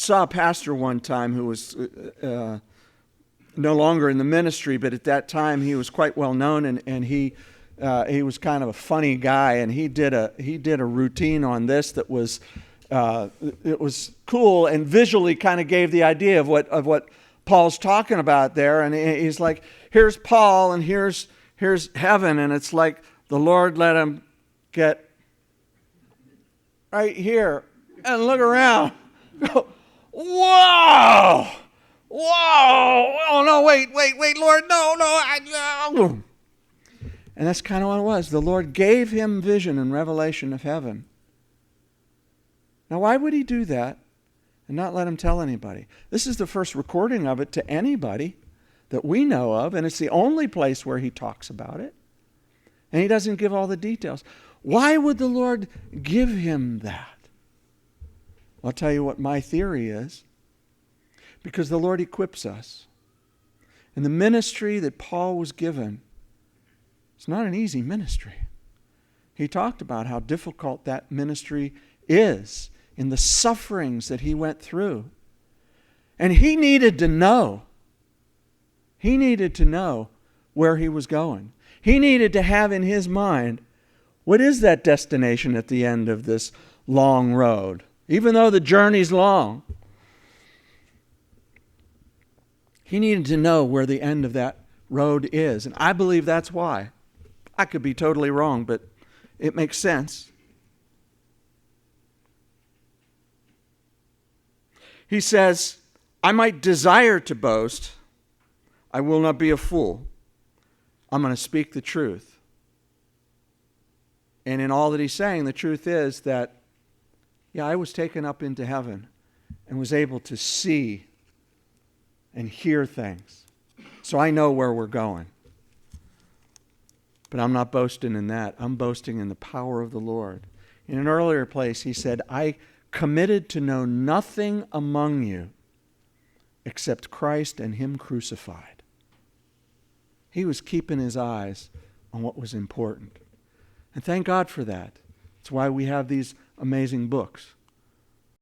saw a pastor one time who was no longer in the ministry, but at that time he was quite well known, and he was kind of a funny guy, and he did a routine on this that was it was cool and visually kind of gave the idea of what Paul's talking about there. And he's like, here's Paul and here's heaven, and it's like the Lord let him get right here and look around. Whoa! Whoa! Oh no! Wait, Lord, no! And that's kind of what it was. The Lord gave him vision and revelation of heaven. Now, why would he do that and not let him tell anybody? This is the first recording of it to anybody that we know of, and it's the only place where he talks about it. And he doesn't give all the details. Why would the Lord give him that? I'll tell you what my theory is. Because the Lord equips us. And the ministry that Paul was given, it's not an easy ministry. He talked about how difficult that ministry is in the sufferings that he went through. And he needed to know. He needed to know where he was going. He needed to have in his mind, what is that destination at the end of this long road? Even though the journey's long, he needed to know where the end of that road is. And I believe that's why. I could be totally wrong, but it makes sense. He says, I might desire to boast. I will not be a fool. I'm going to speak the truth. And in all that he's saying, the truth is that, yeah, I was taken up into heaven and was able to see and hear things. So I know where we're going. But I'm not boasting in that. I'm boasting in the power of the Lord. In an earlier place, he said, I committed to know nothing among you except Christ and Him crucified. He was keeping his eyes on what was important. And thank God for that. That's why we have these amazing books.